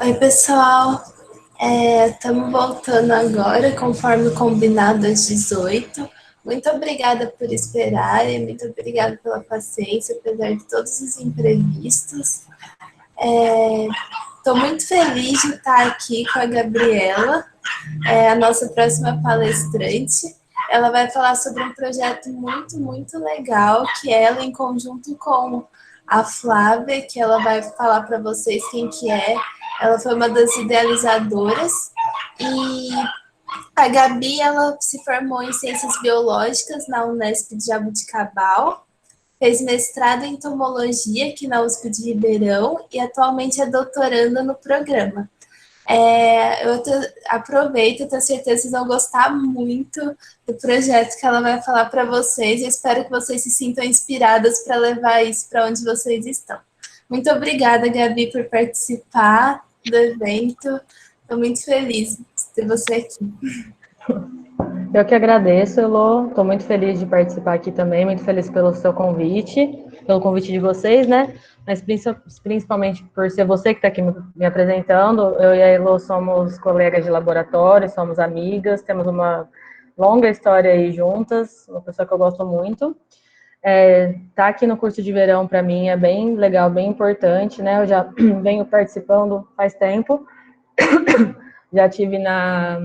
Oi, pessoal. Estamos voltando agora, conforme combinado às 18. Muito obrigada por esperarem, muito obrigada pela paciência, apesar de todos os imprevistos. Estou muito feliz de estar aqui com a Gabriela, a nossa próxima palestrante. Ela vai falar sobre um projeto muito, muito legal, que ela, em conjunto com a Flávia, que ela vai falar para vocês quem que é. Ela foi uma das idealizadoras. E a Gabi, ela se formou em Ciências Biológicas na Unesp de Jaboticabal, fez mestrado em entomologia aqui na USP de Ribeirão e atualmente é doutoranda no programa. Aproveito, tenho certeza que vocês vão gostar muito do projeto que ela vai falar para vocês. Eu espero que vocês se sintam inspiradas para levar isso para onde vocês estão. Muito obrigada, Gabi, por participar do evento. Estou muito feliz de ter você aqui. Eu que agradeço, Elô. Estou muito feliz de participar aqui também, muito feliz pelo seu convite, pelo convite de vocês, né? Mas principalmente por ser você que está aqui me apresentando. Eu e a Elô somos colegas de laboratório, somos amigas, temos uma longa história aí juntas, uma pessoa que eu gosto muito. Tá aqui no curso de verão, para mim, é bem legal, bem importante, né? Eu já venho participando faz tempo. Já tive na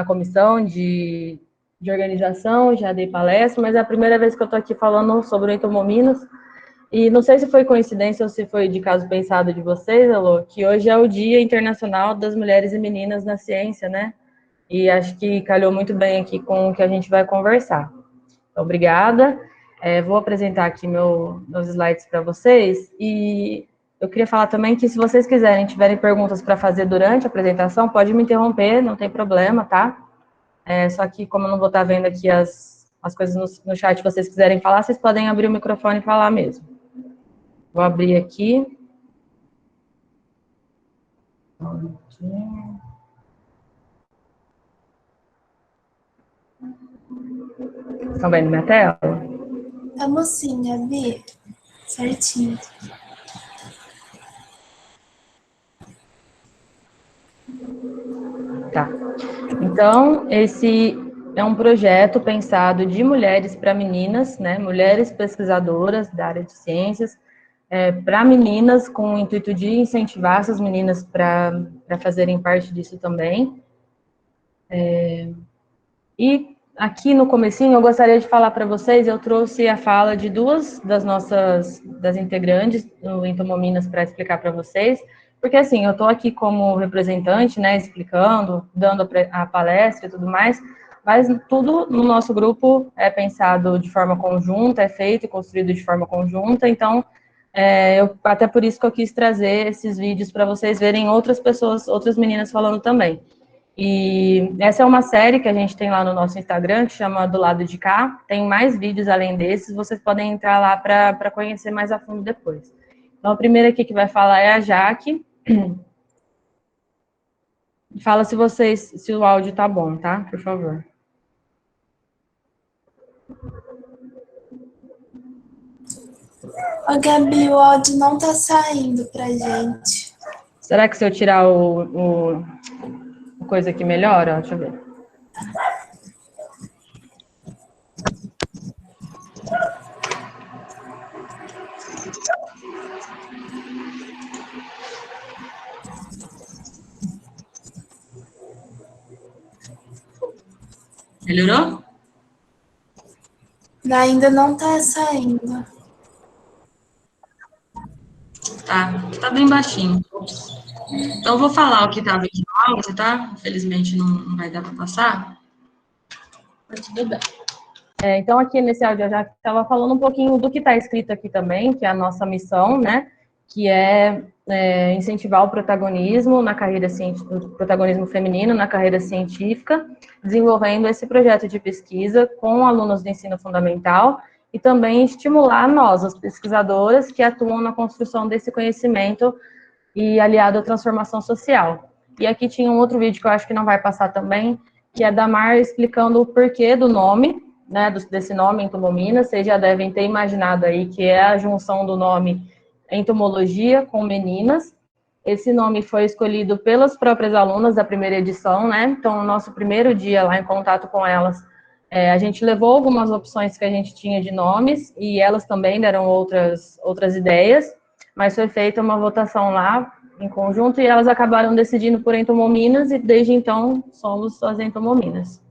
comissão de organização, já dei palestra, mas é a primeira vez que eu estou aqui falando sobre o Entomominas. E não sei se foi coincidência ou se foi de caso pensado de vocês, Elô, que hoje é o Dia Internacional das Mulheres e Meninas na Ciência, né? E acho que calhou muito bem aqui com o que a gente vai conversar. Então, obrigada. Vou apresentar aqui meus slides para vocês e eu queria falar também que se vocês quiserem, tiverem perguntas para fazer durante a apresentação, pode me interromper, não tem problema, tá? Só que como eu não vou estar vendo aqui as coisas no chat, se vocês quiserem falar, vocês podem abrir o microfone e falar mesmo. Vou abrir aqui. Estão vendo minha tela? Vamos sim, Gabi. Certinho. Tá. Então, esse é um projeto pensado de mulheres para meninas, né? Mulheres pesquisadoras da área de ciências, para meninas, com o intuito de incentivar essas meninas para fazerem parte disso também. E aqui no comecinho eu gostaria de falar para vocês, eu trouxe a fala de duas das integrantes do Entomominas para explicar para vocês, porque assim, eu estou aqui como representante, né, explicando, dando a palestra e tudo mais, mas tudo no nosso grupo é pensado de forma conjunta, é feito e construído de forma conjunta, então, até por isso que eu quis trazer esses vídeos para vocês verem outras pessoas, outras meninas falando também. E essa é uma série que a gente tem lá no nosso Instagram, que chama Do Lado de Cá. Tem mais vídeos além desses, vocês podem entrar lá para conhecer mais a fundo depois. Então, a primeira aqui que vai falar é a Jaque. Fala se o áudio tá bom, tá? Por favor. Ô, Gabi, o áudio não tá saindo pra gente. Será que se eu tirar o coisa aqui melhora? Deixa eu ver. Melhorou? Ainda não tá saindo. Tá bem baixinho. Então, eu vou falar o que estava aqui no áudio, tá? Infelizmente, não vai dar para passar. Mas tudo bem. Então, aqui nesse áudio, eu já estava falando um pouquinho do que está escrito aqui também, que é a nossa missão, né? Que é incentivar o protagonismo na carreira científica, o protagonismo feminino na carreira científica, desenvolvendo esse projeto de pesquisa com alunos do ensino fundamental e também estimular nós, as pesquisadoras, que atuam na construção desse conhecimento e aliado à transformação social. E aqui tinha um outro vídeo que eu acho que não vai passar também, que é da Mar explicando o porquê do nome, né, desse nome Entomominas. Vocês já devem ter imaginado aí que é a junção do nome entomologia com meninas, Esse nome foi escolhido pelas próprias alunas da primeira edição, né? Então, no nosso primeiro dia lá em contato com elas, a gente levou algumas opções que a gente tinha de nomes e elas também deram outras ideias, mas foi feita uma votação lá em conjunto e elas acabaram decidindo por Entomominas e desde então somos as Entomominas.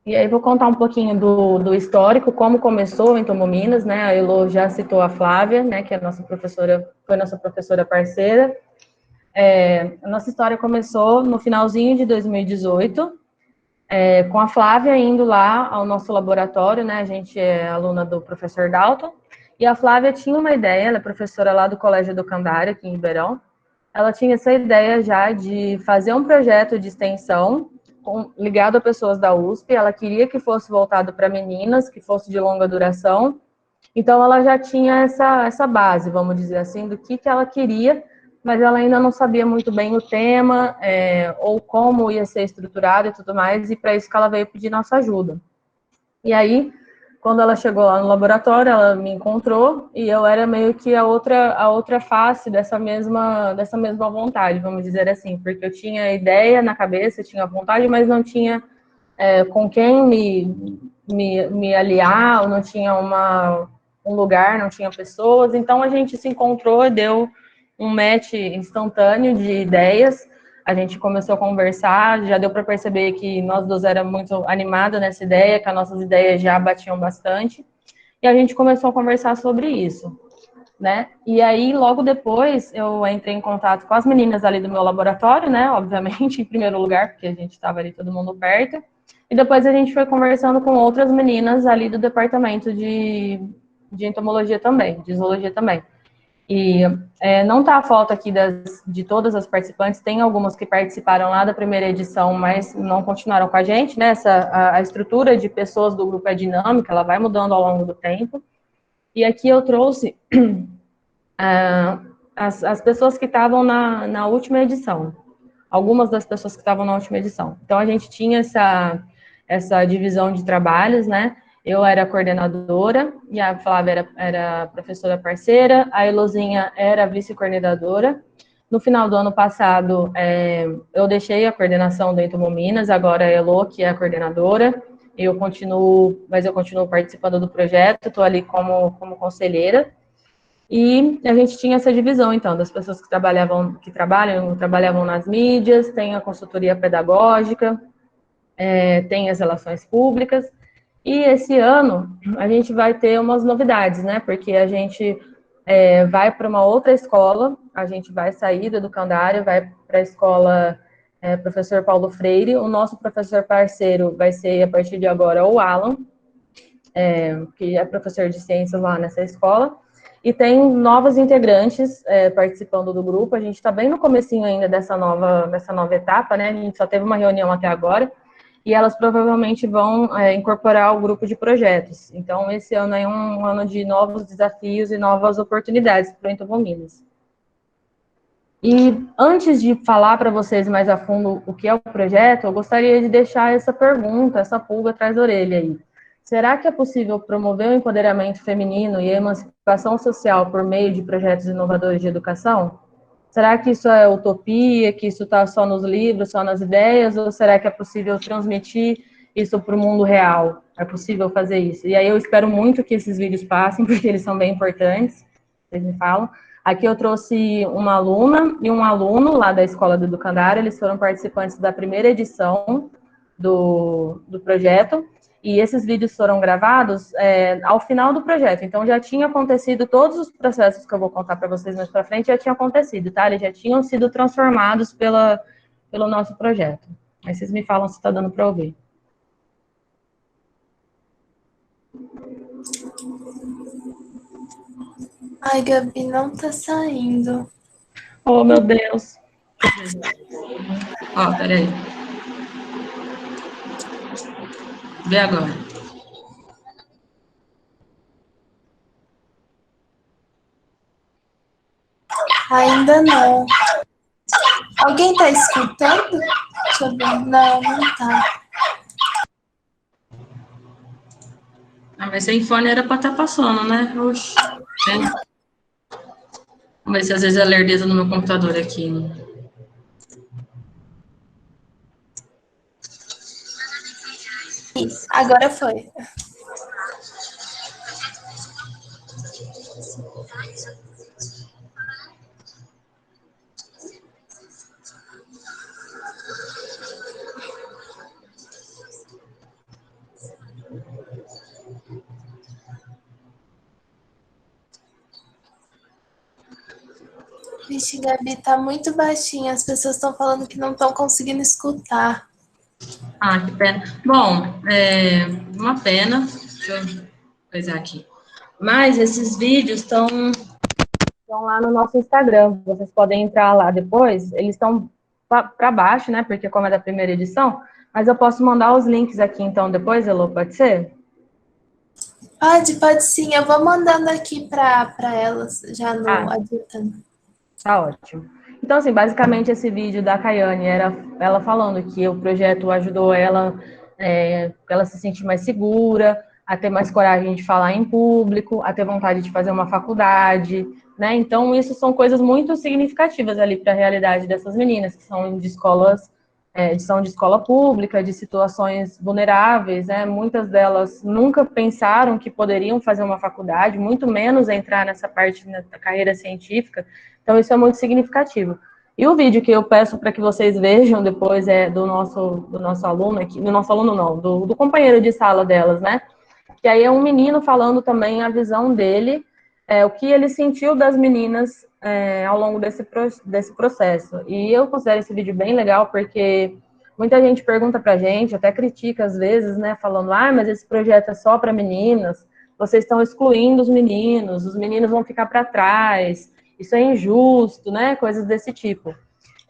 E aí vou contar um pouquinho do histórico, como começou o Entomominas, né? A Elo já citou a Flávia, né? Que é a nossa professora, foi nossa professora parceira. A nossa história começou no finalzinho de 2018, com a Flávia indo lá ao nosso laboratório, né? A gente é aluna do professor Dalton, e a Flávia tinha uma ideia, ela é professora lá do Colégio Educandário, aqui em Ribeirão. Ela tinha essa ideia já de fazer um projeto de extensão ligado a pessoas da USP, ela queria que fosse voltado para meninas, que fosse de longa duração, então ela já tinha essa base, vamos dizer assim, do que ela queria, mas ela ainda não sabia muito bem o tema, ou como ia ser estruturado e tudo mais, e para isso que ela veio pedir nossa ajuda. E aí, quando ela chegou lá no laboratório, ela me encontrou e eu era meio que a outra face dessa mesma vontade, vamos dizer assim, porque eu tinha a ideia na cabeça, tinha a vontade, mas não tinha com quem me aliar, ou não tinha um lugar, não tinha pessoas, então a gente se encontrou e deu um match instantâneo de ideias. A gente começou a conversar, já deu para perceber que nós duas éramos muito animadas nessa ideia, que as nossas ideias já batiam bastante, e a gente começou a conversar sobre isso, né? E aí, logo depois, eu entrei em contato com as meninas ali do meu laboratório, né? Obviamente, em primeiro lugar, porque a gente estava ali todo mundo perto, e depois a gente foi conversando com outras meninas ali do departamento de entomologia também, de zoologia também. E não está a foto aqui de todas as participantes, tem algumas que participaram lá da primeira edição, mas não continuaram com a gente, né? A estrutura de pessoas do grupo é dinâmica, ela vai mudando ao longo do tempo. E aqui eu trouxe as pessoas que estavam na última edição, algumas das pessoas que estavam na última edição. Então, a gente tinha essa divisão de trabalhos, né? Eu era coordenadora, e a Flávia era professora parceira, a Elozinha era vice-coordenadora. No final do ano passado, eu deixei a coordenação do Entomominas, agora é a Elo, que é a coordenadora, mas eu continuo participando do projeto, estou ali como conselheira. E a gente tinha essa divisão, então, das pessoas que trabalhavam nas mídias, tem a consultoria pedagógica, tem as relações públicas. E esse ano a gente vai ter umas novidades, né? Porque a gente vai para uma outra escola, a gente vai sair do educandário, vai para a escola Professor Paulo Freire. O nosso professor parceiro vai ser, a partir de agora, o Alan, que é professor de ciências lá nessa escola. E tem novos integrantes participando do grupo. A gente está bem no comecinho ainda dessa nova etapa, né? A gente só teve uma reunião até agora. E elas provavelmente vão incorporar o grupo de projetos. Então, esse ano é um ano de novos desafios e novas oportunidades para o Entomominas. E antes de falar para vocês mais a fundo o que é o projeto, eu gostaria de deixar essa pergunta, essa pulga atrás da orelha aí. Será que é possível promover o empoderamento feminino e a emancipação social por meio de projetos inovadores de educação? Será que isso é utopia, que isso está só nos livros, só nas ideias, ou será que é possível transmitir isso para o mundo real? É possível fazer isso? E aí eu espero muito que esses vídeos passem, porque eles são bem importantes, vocês me falam. Aqui eu trouxe uma aluna e um aluno lá da Escola do Educandário, eles foram participantes da primeira edição do projeto, e esses vídeos foram gravados ao final do projeto. Então, já tinha acontecido, todos os processos que eu vou contar para vocês mais para frente já tinham acontecido, tá? Eles já tinham sido transformados pelo nosso projeto. Aí vocês me falam se está dando para ouvir. Ai, Gabi, não tá saindo. Oh, meu Deus. Ó, peraí. Vê agora. Ainda não. Alguém tá escutando? Deixa eu ver. Não, não tá. Ah, mas sem fone era para estar passando, né? Oxi. Vamos ver se às vezes é lerdeza no meu computador aqui. Isso, agora foi. Vixe, Gabi, tá muito baixinha. As pessoas estão falando que não estão conseguindo escutar. Ah, que pena. Bom, uma pena. Deixa eu coisar aqui. Mas esses vídeos estão lá no nosso Instagram. Vocês podem entrar lá depois. Eles estão para baixo, né? Porque como é da primeira edição. Mas eu posso mandar os links aqui, então, depois, Elô, pode ser? Pode sim. Eu vou mandando aqui para elas, já no Ah, adiantando. tá ótimo. Então, assim, basicamente esse vídeo da Caiane era ela falando que o projeto ajudou ela se sentir mais segura, a ter mais coragem de falar em público, a ter vontade de fazer uma faculdade, né? Então, isso são coisas muito significativas ali para a realidade dessas meninas, que são de escolas, são de escola pública, de situações vulneráveis, né? Muitas delas nunca pensaram que poderiam fazer uma faculdade, muito menos entrar nessa parte da carreira científica. Então, isso é muito significativo. E o vídeo que eu peço para que vocês vejam depois é do nosso aluno aqui, do nosso aluno não, do companheiro de sala delas, né? Que aí é um menino falando também a visão dele, o que ele sentiu das meninas ao longo desse processo. E eu considero esse vídeo bem legal porque muita gente pergunta pra gente, até critica às vezes, né? Falando, mas esse projeto é só para meninas, vocês estão excluindo os meninos vão ficar para trás, isso é injusto, né? Coisas desse tipo.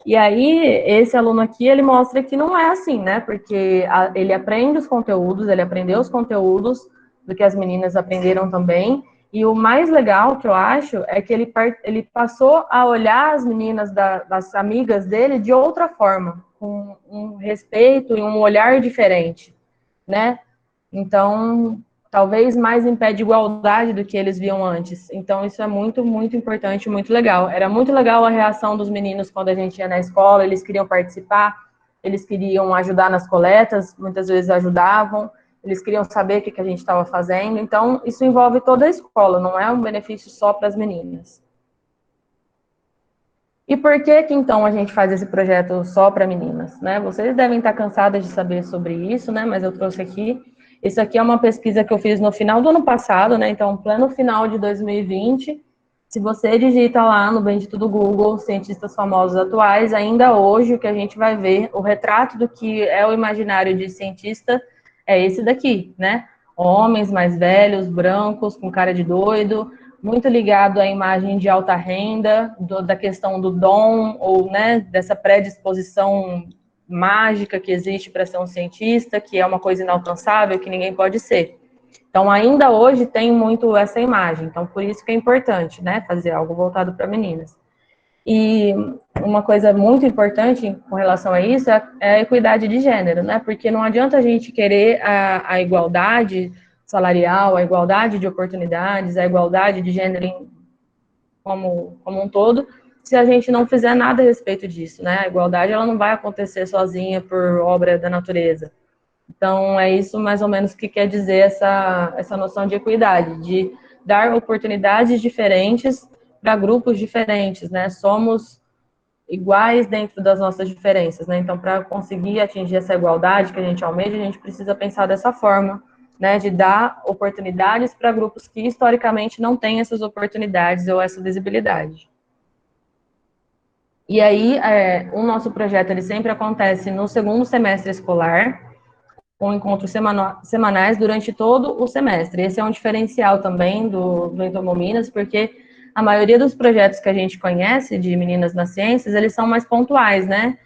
E aí, esse aluno aqui, ele mostra que não é assim, né? Porque ele aprende os conteúdos, ele aprendeu os conteúdos do que as meninas aprenderam também. E o mais legal que eu acho é que ele passou a olhar as meninas das amigas dele de outra forma, com um respeito e um olhar diferente, né? Então, talvez mais em pé de igualdade do que eles viam antes. Então, isso é muito, muito importante, muito legal. Era muito legal a reação dos meninos quando a gente ia na escola, eles queriam participar, eles queriam ajudar nas coletas, muitas vezes ajudavam, eles queriam saber o que a gente estava fazendo. Então, isso envolve toda a escola, não é um benefício só para as meninas. E por que então a gente faz esse projeto só para meninas, né? Vocês devem estar cansadas de saber sobre isso, né? Mas eu trouxe aqui. Isso aqui é uma pesquisa que eu fiz no final do ano passado, né? Então, pleno final de 2020. Se você digita lá no Bendito do Google, cientistas famosos atuais, ainda hoje o que a gente vai ver, o retrato do que é o imaginário de cientista é esse daqui, né? Homens mais velhos, brancos, com cara de doido, muito ligado à imagem de alta renda, da questão do dom, ou né, dessa predisposição mágica que existe para ser um cientista, que é uma coisa inalcançável, que ninguém pode ser. Então, ainda hoje tem muito essa imagem. Então, por isso que é importante, né, fazer algo voltado para meninas. E uma coisa muito importante com relação a isso é a equidade de gênero, né? Porque não adianta a gente querer a igualdade salarial, a igualdade de oportunidades, a igualdade de gênero como um todo, se a gente não fizer nada a respeito disso, né? A igualdade ela não vai acontecer sozinha por obra da natureza. Então, é isso mais ou menos que quer dizer essa noção de equidade, de dar oportunidades diferentes para grupos diferentes, né? Somos iguais dentro das nossas diferenças, né? Então, para conseguir atingir essa igualdade que a gente almeja, a gente precisa pensar dessa forma, né? De dar oportunidades para grupos que historicamente não têm essas oportunidades ou essa visibilidade. E aí, o nosso projeto ele sempre acontece no segundo semestre escolar, com encontros semanais durante todo o semestre. Esse é um diferencial também do Entomominas, porque a maioria dos projetos que a gente conhece de Meninas nas Ciências, eles são mais pontuais, né?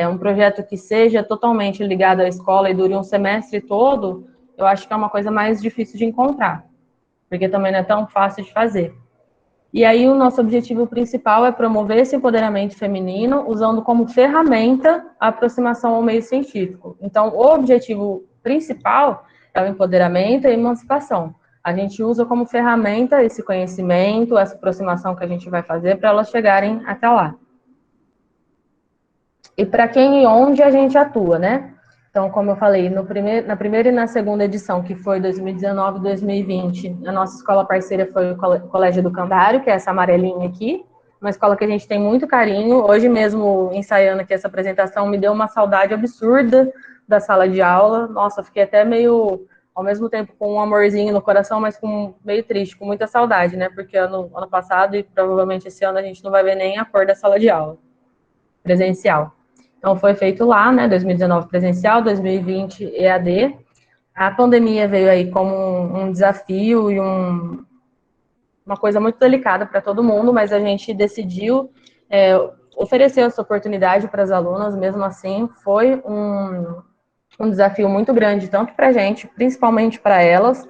Um projeto que seja totalmente ligado à escola e dure um semestre todo, eu acho que é uma coisa mais difícil de encontrar, porque também não é tão fácil de fazer. E aí o nosso objetivo principal é promover esse empoderamento feminino, usando como ferramenta a aproximação ao meio científico. Então, o objetivo principal é o empoderamento e a emancipação. A gente usa como ferramenta esse conhecimento, essa aproximação que a gente vai fazer para elas chegarem até lá. E para quem e onde a gente atua, né? Então, como eu falei, na primeira e na segunda edição, que foi 2019 e 2020, a nossa escola parceira foi o Colégio Educandário, que é essa amarelinha aqui, uma escola que a gente tem muito carinho. Hoje mesmo, ensaiando aqui essa apresentação, me deu uma saudade absurda da sala de aula. Nossa, fiquei até meio, ao mesmo tempo, com um amorzinho no coração, mas meio triste, com muita saudade, né? Porque ano passado e provavelmente esse ano a gente não vai ver nem a cor da sala de aula presencial. Então, foi feito lá, né, 2019 presencial, 2020 EAD. A pandemia veio aí como um desafio e uma coisa muito delicada para todo mundo, mas a gente decidiu oferecer essa oportunidade para as alunas. Mesmo assim, foi um desafio muito grande, tanto para a gente, principalmente para elas,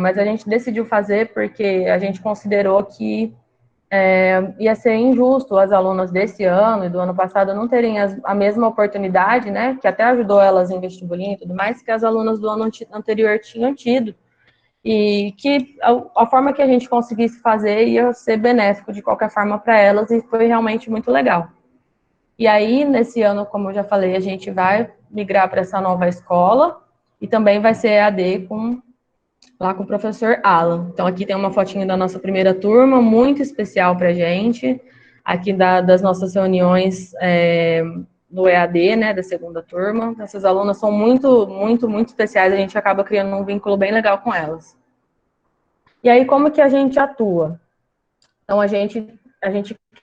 mas a gente decidiu fazer porque a gente considerou que ia ser injusto as alunas desse ano e do ano passado não terem a mesma oportunidade, né, que até ajudou elas em vestibulinho e tudo mais, que as alunas do ano anterior tinham tido, e que a forma que a gente conseguisse fazer ia ser benéfico de qualquer forma para elas, e foi realmente muito legal. E aí, nesse ano, como eu já falei, a gente vai migrar para essa nova escola, e também vai ser EAD lá com o professor Alan. Então, aqui tem uma fotinha da nossa primeira turma, muito especial para a gente, aqui das nossas reuniões do EAD, né, da segunda turma. Essas alunas são muito, muito, muito especiais, a gente acaba criando um vínculo bem legal com elas. E aí, como que a gente atua? Então, a gente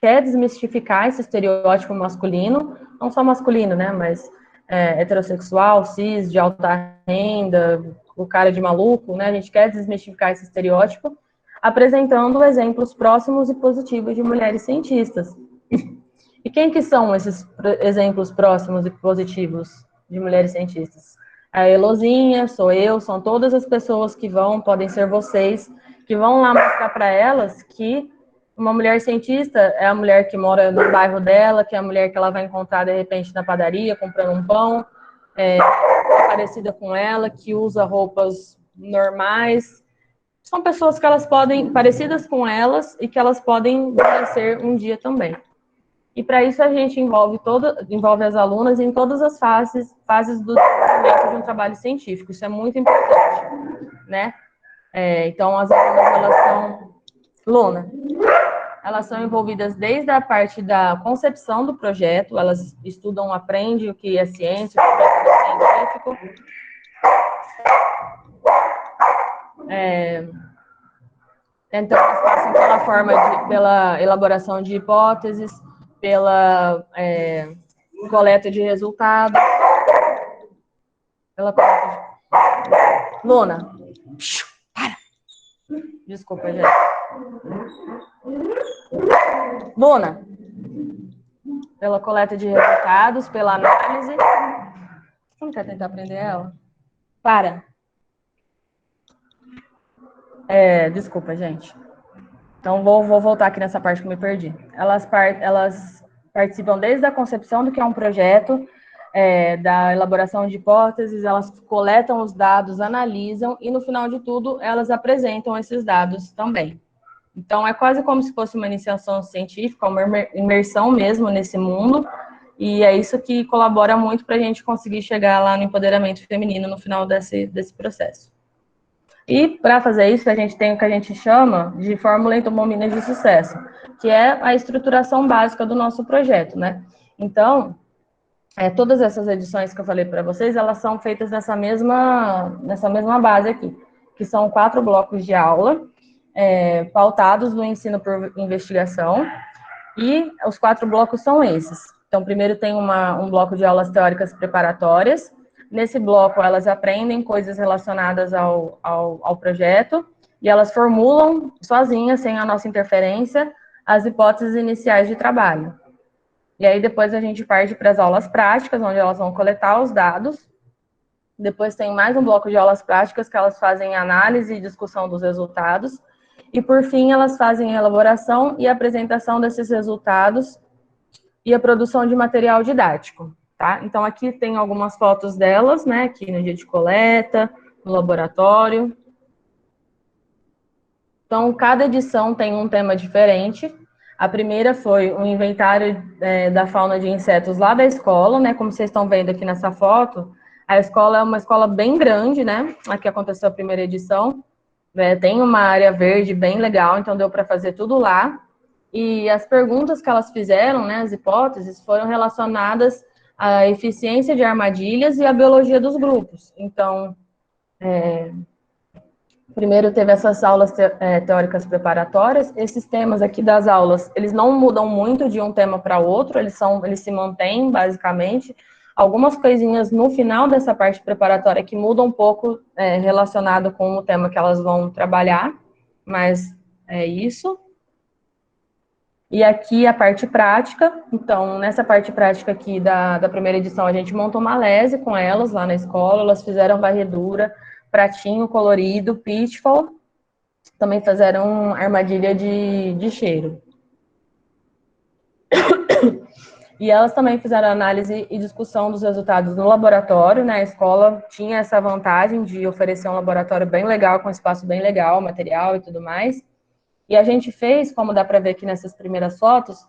quer desmistificar esse estereótipo masculino, não só masculino, né, mas heterossexual, cis, de alta renda, o cara de maluco, né, a gente quer desmistificar esse estereótipo, apresentando exemplos próximos e positivos de mulheres cientistas. E quem que são esses exemplos próximos e positivos de mulheres cientistas? A Elozinha, sou eu, são todas as pessoas que podem ser vocês, que vão lá mostrar para elas que uma mulher cientista é a mulher que mora no bairro dela, que é a mulher que ela vai encontrar, de repente, na padaria, comprando um pão, parecida com ela, que usa roupas normais. São pessoas que elas podem, parecidas com elas, e que elas podem ser um dia também. E para isso a gente envolve as alunas em todas as fases do desenvolvimento de um trabalho científico. Isso é muito importante, né? Então, as alunas, elas são envolvidas desde a parte da concepção do projeto, elas estudam, aprendem o que é ciência, o que é método científico. Então, elas passam pela elaboração de hipóteses, pela coleta de resultados, Luna, para! Desculpa, gente. Luna, pela coleta de resultados, pela análise. Você não quer tentar aprender ela? Para! Desculpa, gente. Então, vou voltar aqui nessa parte que eu me perdi. Elas participam desde a concepção do que é um projeto, da elaboração de hipóteses, elas coletam os dados, analisam, e no final de tudo, elas apresentam esses dados também. Então, é quase como se fosse uma iniciação científica, uma imersão mesmo nesse mundo, e é isso que colabora muito para a gente conseguir chegar lá no empoderamento feminino no final desse processo. E, para fazer isso, a gente tem o que a gente chama de Fórmula Entomominas de Sucesso, que é a estruturação básica do nosso projeto, né? Então, todas essas edições que eu falei para vocês, elas são feitas nessa mesma base aqui, que são 4 blocos de aula, pautados no ensino por investigação, e os 4 blocos são esses. Então, primeiro tem um bloco de aulas teóricas preparatórias. Nesse bloco, elas aprendem coisas relacionadas ao projeto, e elas formulam sozinhas, sem a nossa interferência, as hipóteses iniciais de trabalho. E aí, depois a gente parte para as aulas práticas, onde elas vão coletar os dados. Depois tem mais um bloco de aulas práticas, que elas fazem análise e discussão dos resultados. E, por fim, elas fazem a elaboração e apresentação desses resultados e a produção de material didático, tá? Então, aqui tem algumas fotos delas, né, aqui no dia de coleta, no laboratório. Então, cada edição tem um tema diferente. A primeira foi um inventário da fauna de insetos lá da escola, né? Como vocês estão vendo aqui nessa foto, a escola é uma escola bem grande, né? Aqui aconteceu a primeira edição. Tem uma área verde bem legal, então deu para fazer tudo lá. E as perguntas que elas fizeram, né, as hipóteses, foram relacionadas à eficiência de armadilhas e à biologia dos grupos. Então, primeiro teve essas aulas teóricas preparatórias. Esses temas aqui das aulas, eles não mudam muito de um tema para outro, eles se mantêm, basicamente. Algumas coisinhas no final dessa parte preparatória que mudam um pouco relacionado com o tema que elas vão trabalhar, mas é isso. E aqui a parte prática. Então, nessa parte prática aqui da primeira edição, a gente montou uma lese com elas lá na escola, elas fizeram varredura, pratinho colorido, pitfall, também fizeram armadilha de cheiro. E elas também fizeram análise e discussão dos resultados no laboratório, né? A escola tinha essa vantagem de oferecer um laboratório bem legal, com espaço bem legal, material e tudo mais. E a gente fez, como dá para ver aqui nessas primeiras fotos,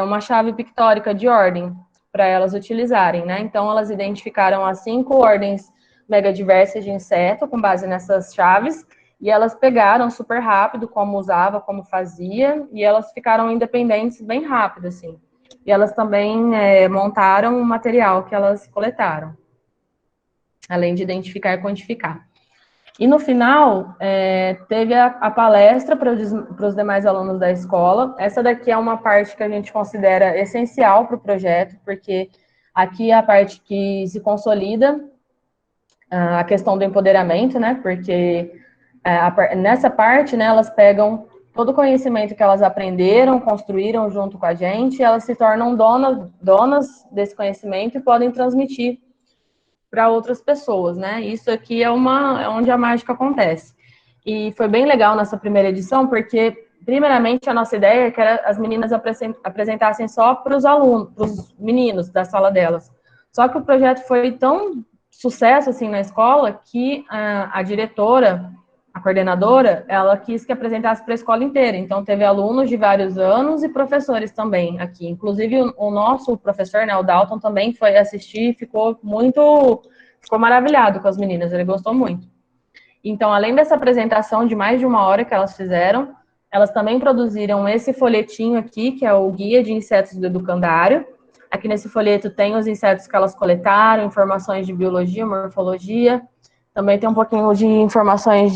uma chave pictórica de ordem para elas utilizarem, né? Então, elas identificaram as 5 ordens megadiversas de inseto com base nessas chaves, e elas pegaram super rápido como usava, como fazia, e elas ficaram independentes bem rápido, assim. E elas também montaram o material que elas coletaram, além de identificar e quantificar. E no final, teve a palestra para os demais alunos da escola. Essa daqui é uma parte que a gente considera essencial para o projeto, porque aqui é a parte que se consolida a questão do empoderamento, né? Porque nessa parte, né, elas pegam todo o conhecimento que elas aprenderam, construíram junto com a gente, e elas se tornam donas desse conhecimento e podem transmitir para outras pessoas, né? Isso aqui é onde a mágica acontece. E foi bem legal nessa primeira edição, porque, primeiramente, a nossa ideia é que as meninas apresentassem só para os alunos, para os meninos da sala delas. Só que o projeto foi tão sucesso, assim, na escola, que a diretora, a coordenadora, ela quis que apresentasse para a escola inteira. Então, teve alunos de vários anos e professores também aqui. Inclusive, o nosso professor, né, o Dalton, também foi assistir e ficou maravilhado com as meninas, ele gostou muito. Então, além dessa apresentação de mais de 1 hora que elas fizeram, elas também produziram esse folhetinho aqui, que é o Guia de Insetos do Educandário. Aqui nesse folheto tem os insetos que elas coletaram, informações de biologia, morfologia. Também tem um pouquinho de informações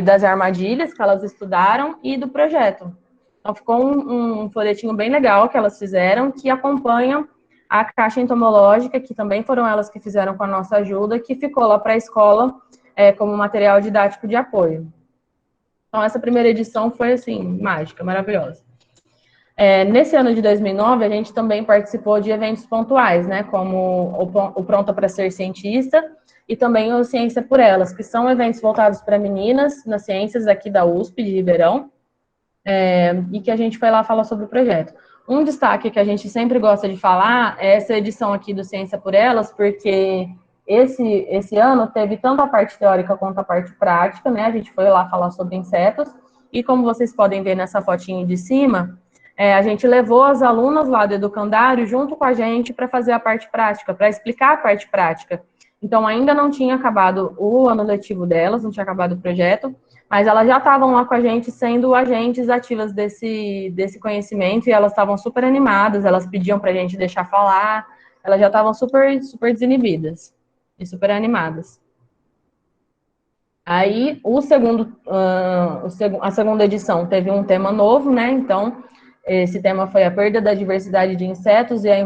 das armadilhas que elas estudaram e do projeto. Então, ficou um folhetinho bem legal que elas fizeram, que acompanha a caixa entomológica, que também foram elas que fizeram com a nossa ajuda, que ficou lá para a escola como material didático de apoio. Então, essa primeira edição foi, assim, mágica, maravilhosa. Nesse ano de 2009, a gente também participou de eventos pontuais, né, como o Pronta para Ser Cientista e também o Ciência por Elas, que são eventos voltados para meninas nas ciências aqui da USP de Ribeirão, e que a gente foi lá falar sobre o projeto. Um destaque que a gente sempre gosta de falar é essa edição aqui do Ciência por Elas, porque esse ano teve tanto a parte teórica quanto a parte prática, né? A gente foi lá falar sobre insetos, e como vocês podem ver nessa fotinha de cima, a gente levou as alunas lá do educandário junto com a gente para fazer a parte prática, para explicar a parte prática. Então, ainda não tinha acabado o ano letivo delas, não tinha acabado o projeto, mas elas já estavam lá com a gente, sendo agentes ativas desse conhecimento, e elas estavam super animadas, elas pediam para a gente deixar falar, elas já estavam super, super desinibidas e super animadas. Aí, a segunda edição teve um tema novo, né? Então, esse tema foi a perda da diversidade de insetos e a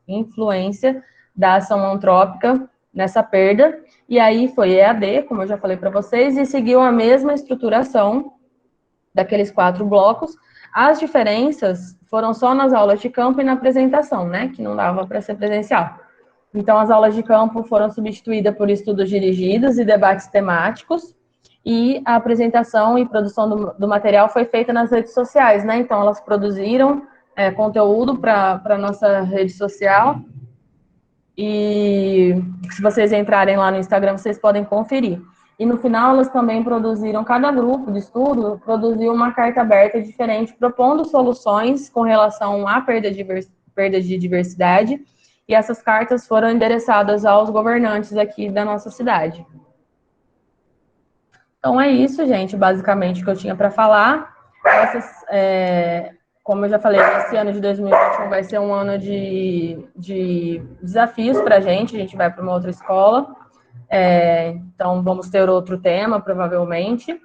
influência da ação antrópica nessa perda. E aí foi EAD, como eu já falei para vocês, e seguiu a mesma estruturação daqueles 4 blocos. As diferenças foram só nas aulas de campo e na apresentação, né? Que não dava para ser presencial. Então, as aulas de campo foram substituídas por estudos dirigidos e debates temáticos, e a apresentação e produção do material foi feita nas redes sociais, né? Então, elas produziram conteúdo para a nossa rede social, e se vocês entrarem lá no Instagram, vocês podem conferir. E no final elas também produziram, cada grupo de estudo produziu uma carta aberta diferente, propondo soluções com relação à perda de diversidade, e essas cartas foram endereçadas aos governantes aqui da nossa cidade. Então é isso, gente, basicamente o que eu tinha para falar. Como eu já falei, esse ano de 2021 vai ser um ano de desafios para a gente vai para uma outra escola. Então, vamos ter outro tema, provavelmente.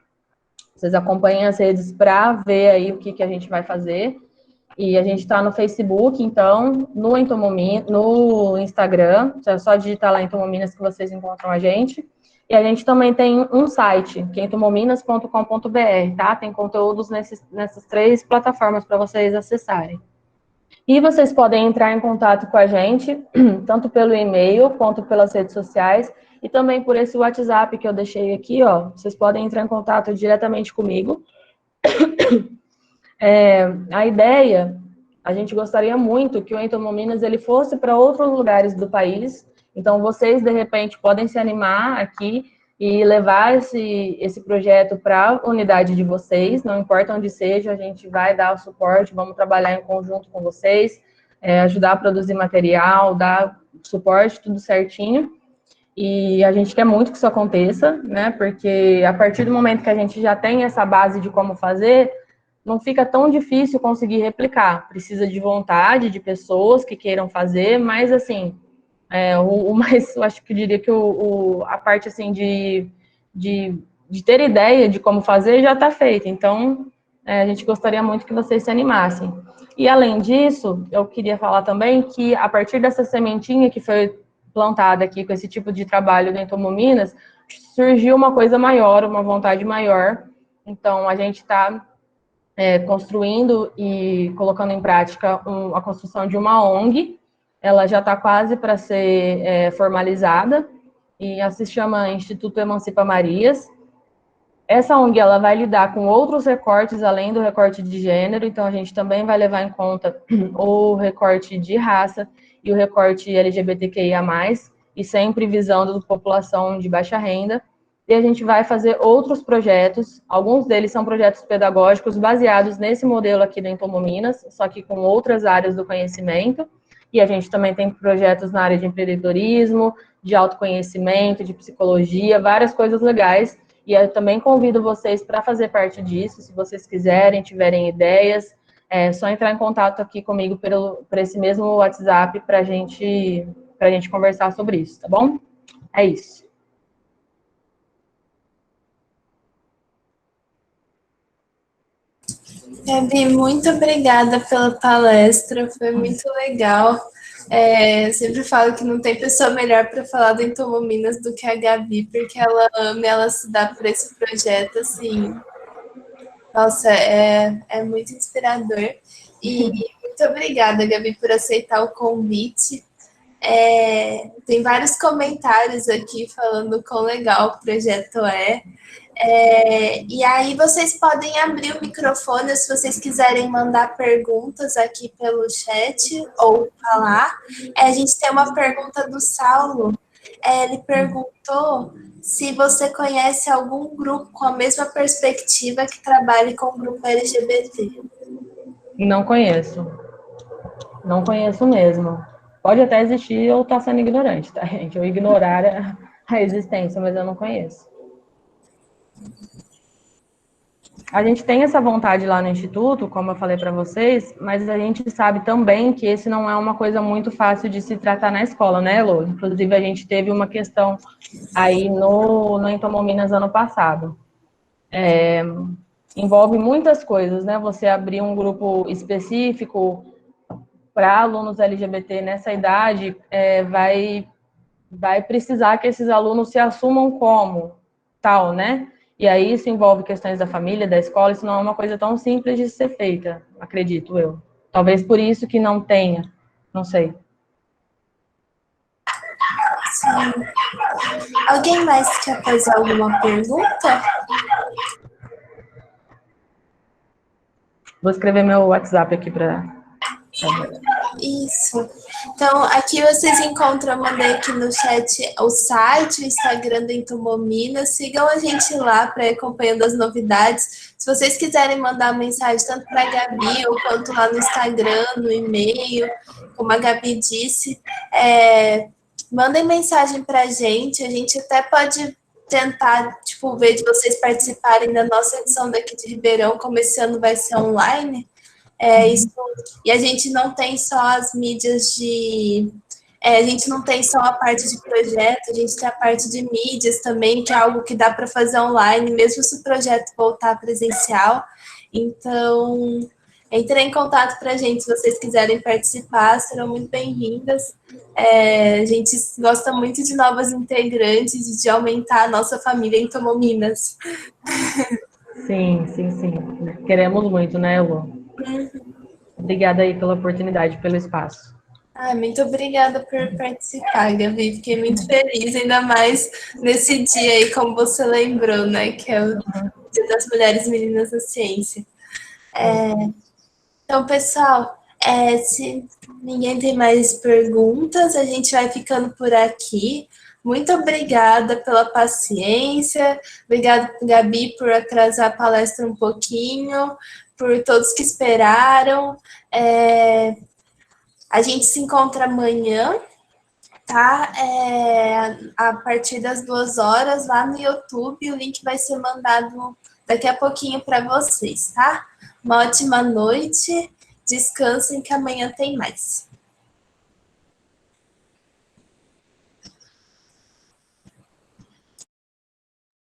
Vocês acompanhem as redes para ver aí o que a gente vai fazer. E a gente está no Facebook, então, no Instagram, é só digitar lá Entomominas que vocês encontram a gente. E a gente também tem um site, que é entomominas.com.br, tá? Tem conteúdos nessas 3 plataformas para vocês acessarem. E vocês podem entrar em contato com a gente, tanto pelo e-mail, quanto pelas redes sociais, e também por esse WhatsApp que eu deixei aqui, ó. Vocês podem entrar em contato diretamente comigo. A ideia, a gente gostaria muito que o Entomominas ele fosse para outros lugares do país. Então, vocês, de repente, podem se animar aqui e levar esse projeto para a unidade de vocês, não importa onde seja, a gente vai dar o suporte, vamos trabalhar em conjunto com vocês, ajudar a produzir material, dar suporte, tudo certinho. E a gente quer muito que isso aconteça, né? Porque a partir do momento que a gente já tem essa base de como fazer, não fica tão difícil conseguir replicar. Precisa de vontade, de pessoas que queiram fazer, mas assim, mais, eu acho que eu diria que a parte assim de ter ideia de como fazer já está feita. Então, a gente gostaria muito que vocês se animassem. E além disso, eu queria falar também que a partir dessa sementinha que foi plantada aqui com esse tipo de trabalho do Entomominas, surgiu uma coisa maior, uma vontade maior. Então, a gente está construindo e colocando em prática a construção de uma ONG. Ela já está quase para ser formalizada, e ela se chama Instituto Emancipa Marias. Essa ONG ela vai lidar com outros recortes, além do recorte de gênero, então a gente também vai levar em conta o recorte de raça e o recorte LGBTQIA+, e sempre visando a população de baixa renda. E a gente vai fazer outros projetos, alguns deles são projetos pedagógicos baseados nesse modelo aqui do Entomominas, só que com outras áreas do conhecimento. E a gente também tem projetos na área de empreendedorismo, de autoconhecimento, de psicologia, várias coisas legais. E eu também convido vocês para fazer parte disso, se vocês quiserem, tiverem ideias, é só entrar em contato aqui comigo por esse mesmo WhatsApp para a gente conversar sobre isso, tá bom? É isso. Gabi, muito obrigada pela palestra, foi muito legal. Eu sempre falo que não tem pessoa melhor para falar do Entomominas do que a Gabi, porque ela ama, ela se dá por esse projeto, assim. Nossa, é muito inspirador. E muito obrigada, Gabi, por aceitar o convite. Tem vários comentários aqui falando quão legal o projeto é. E aí vocês podem abrir o microfone se vocês quiserem mandar perguntas aqui pelo chat ou falar. A gente tem uma pergunta do Saulo. Ele perguntou se você conhece algum grupo com a mesma perspectiva que trabalhe com o grupo LGBT. Não conheço. Não conheço mesmo. Pode até existir, eu estou sendo ignorante, tá, gente? Eu ignorar a existência, mas eu não conheço. A gente tem essa vontade lá no Instituto, como eu falei para vocês, mas a gente sabe também que esse não é uma coisa muito fácil de se tratar na escola, né, Lô? Inclusive, a gente teve uma questão aí no Entomominas ano passado. Envolve muitas coisas, né? Você abrir um grupo específico para alunos LGBT nessa idade, vai precisar que esses alunos se assumam como tal, né? E aí isso envolve questões da família, da escola, isso não é uma coisa tão simples de ser feita, acredito eu. Talvez por isso que não tenha, não sei. Sim. Alguém mais quer fazer alguma pergunta? Vou escrever meu WhatsApp aqui para... Isso. Então, aqui vocês encontram, eu mandei aqui no chat o site, o Instagram do Entomominas. Sigam a gente lá para ir acompanhando as novidades. Se vocês quiserem mandar mensagem tanto para a Gabi ou quanto lá no Instagram, no e-mail, como a Gabi disse, mandem mensagem para a gente até pode tentar, tipo, ver de vocês participarem da nossa edição daqui de Ribeirão, como esse ano vai ser online. Isso, e a gente não tem só as mídias a gente não tem só a parte de projeto, a gente tem a parte de mídias também, que é algo que dá para fazer online, mesmo se o projeto voltar presencial. Então, entrem em contato para a gente, se vocês quiserem participar, serão muito bem-vindas. A gente gosta muito de novas integrantes e de aumentar a nossa família em Entomominas. Sim. Queremos muito, né, Elô? Obrigada aí pela oportunidade, pelo espaço. Muito obrigada por participar, Gabi. Fiquei muito feliz, ainda mais nesse dia aí, como você lembrou, né? Que é o Dia das Mulheres Meninas da Ciência. Então, pessoal, se ninguém tem mais perguntas, a gente vai ficando por aqui. Muito obrigada pela paciência. Obrigada, Gabi, por atrasar a palestra um pouquinho, por todos que esperaram. A gente se encontra amanhã, tá? A partir das 2h lá no YouTube. O link vai ser mandado daqui a pouquinho para vocês, tá? Uma ótima noite. Descansem que amanhã tem mais.